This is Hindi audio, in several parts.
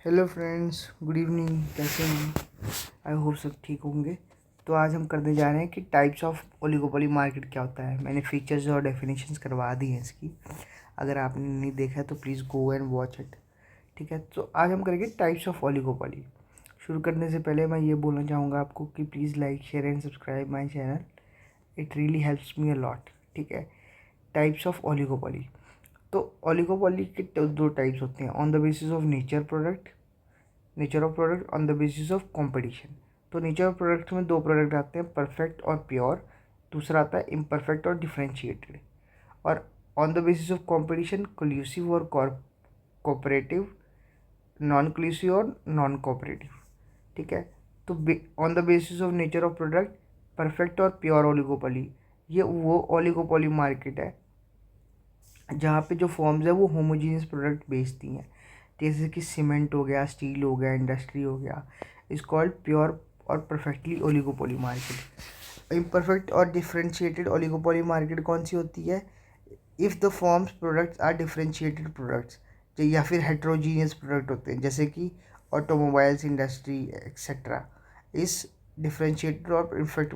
Hello friends, good evening. कैसे हैं? आई होप सब ठीक होंगे। तो आज हम करने जा रहे हैं कि टाइप्स ऑफ ओलिगोपोली मार्केट क्या होता है। मैंने फीचर्स और डेफिनेशंस करवा दी हैं इसकी। अगर आपने नहीं देखा है तो please go and watch it. ठीक है, तो आज हम करेंगे टाइप्स ऑफ ओलिगोपोली। शुरू करने से पहले मैं ये बोलना चाहूँगा आपको कि please like, share and subscribe my channel. It really helps me a lot. ठीक है, टाइप्स ऑफ ओलिगोपोली। तो ओलिगोपोली के दो टाइप्स होते हैं, on the basis of nature of product, on the basis of competition. तो नेचर ऑफ प्रोडक्ट में दो प्रोडक्ट आते हैं, परफेक्ट और प्योर। दूसरा आता है इम्परफेक्ट और डिफ्रेंशिएटेड। और on the basis of competition, collusive और कोऑपरेटिव, नॉन कोल्यूसिव और नॉन कोऑपरेटिव। ठीक है, तो on the basis of nature of product, perfect और प्योर ओलिगोपोली, ये वो ओलिगोपोली मार्केट है जहाँ पे जो फर्म्स है वो होमोजीनियस प्रोडक्ट बेचती हैं, जैसे कि सीमेंट हो गया, स्टील हो गया, इंडस्ट्री हो गया। इज कॉल्ड प्योर और परफेक्टली ओलिगोपोली मार्केट। इम्परफेक्ट और डिफरेंशिएटेड ओलिगोपोली मार्केट कौन सी होती है? If the forms products are differentiated products, या फिर हेट्रोजीनियस प्रोडक्ट होते हैं जैसे कि ऑटोमोबाइल्स इंडस्ट्री एक्सेट्रा, इस डिफरेंशिएटेड और परफेक्ट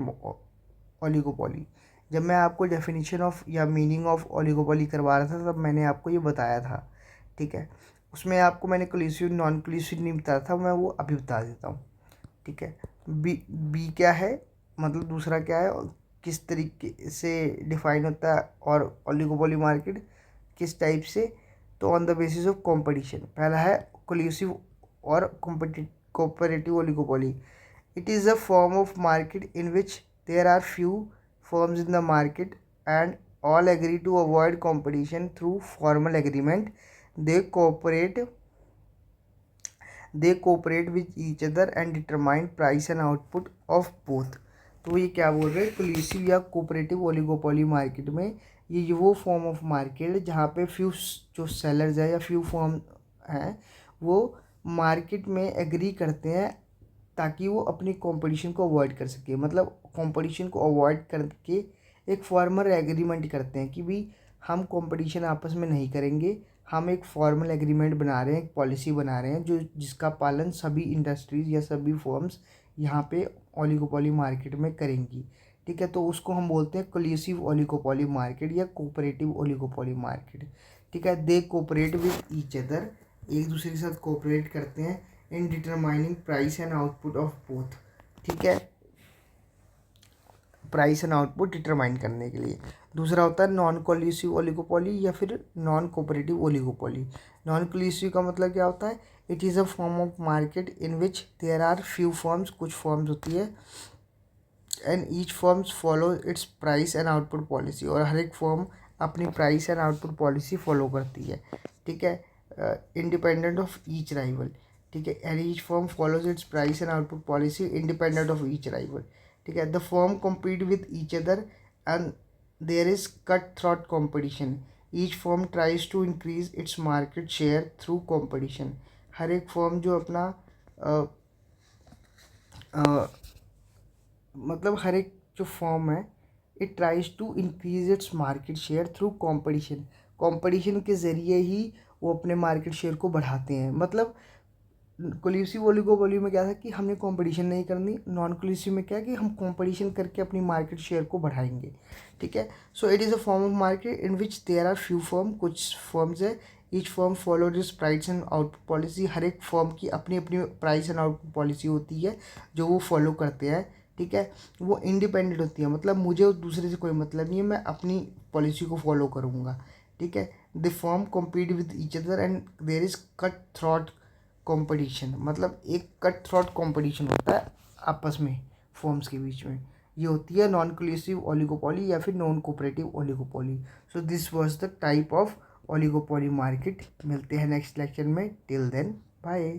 ओलिगोपोली। जब मैं आपको डेफिनेशन ऑफ या मीनिंग ऑफ ओलिगोपोली करवा रहा था तब मैंने आपको ये बताया था। ठीक है, उसमें आपको मैंने कोलिसिव नॉन कोलिसिव नहीं बताया था, मैं वो अभी बता देता हूँ। ठीक है, बी क्या है, मतलब दूसरा क्या है और किस तरीके से डिफाइन होता है, और ओलिगोपोली मार्केट किस टाइप से। तो on the basis of competition, पहला है कोलिसिव और cooperative oligopoly. It is a form of market in which there are few firms in the market and all agree to avoid competition through formal agreement. they cooperate they cooperate with each other and determine price and output of both. तो ये क्या बोल रहे हैं, कोलिसिव या कोऑपरेटिव ओलिगोपोली मार्केट में ये वो फॉर्म ऑफ मार्केट है जहाँ पे फ्यू जो सेलर्स है या फ्यू फॉर्म हैं वो मार्केट में एग्री करते हैं ताकि वो अपनी कंपटीशन को अवॉइड कर सके। मतलब कंपटीशन को अवॉइड करके एक फॉर्मल एग्रीमेंट करते हैं कि भी हम कंपटीशन आपस में नहीं करेंगे, हम एक फॉर्मल एग्रीमेंट बना रहे हैं, एक पॉलिसी बना रहे हैं जो जिसका पालन सभी इंडस्ट्रीज़ या सभी फर्म्स यहाँ पे ओलिगोपोली मार्केट में करेंगी। ठीक है, तो उसको हम बोलते हैं कोलिसिव ओलिगोपोली मार्केट या कोऑपरेटिव ओलिगोपोली मार्केट। ठीक है, दे कोऑपरेट विद ईच अदर, एक दूसरे के साथ कोऑपरेट करते हैं in determining price and output of both. ठीक है, प्राइस एंड आउटपुट डिटरमाइन करने के लिए। दूसरा होता है नॉन कोलिसिव ओलिगोपोली या फिर non cooperative oligopoly. Non collusive का मतलब क्या होता है? It is a form of market in which there are few firms, कुछ फर्म्स होती है, and each firms follow its price and output policy, और हर एक फर्म अपनी price and output policy follow करती है। ठीक है, इंडिपेंडेंट ऑफ ईच राइवल। ठीक है, and each firm follows it's price and output policy independent of each rival. ठीक है, the firm compete with each other and there is cutthroat competition. Each firm tries to increase its market share through competition. हर एक फर्म जो अपना मतलब हर एक जो फर्म है, it tries to increase its market share through competition. Competition के ज़रिए ही वो अपने मार्केट शेयर को बढ़ाते हैं। मतलब कोलिसिव ओलिगोपोली में क्या था कि हमने कंपटीशन नहीं करनी, नॉन कोलिसिव में क्या है कि हम कंपटीशन करके अपनी मार्केट शेयर को बढ़ाएंगे। ठीक है, so it is a form of market in which there are few firm, कुछ फर्म्स है, each firm follow this price and output policy, हर एक फर्म की अपनी अपनी प्राइस एंड आउटपुट पॉलिसी होती है जो वो फॉलो करते हैं। ठीक है, वो इंडिपेंडेंट होती है, मतलब मुझे उस दूसरे से कोई मतलब नहीं है, मैं अपनी पॉलिसी को फॉलो करूँगा। ठीक है, the firm compete with each other and there is cut throat competition, मतलब एक कट थ्रॉट कंपटीशन होता है आपस में फर्म्स के बीच में। ये होती है नॉन कोलिसिव ओलिगोपोली या फिर non cooperative oligopoly. So this was the type of oligopoly market. मिलते हैं नेक्स्ट लेक्चर में, टिल देन बाय।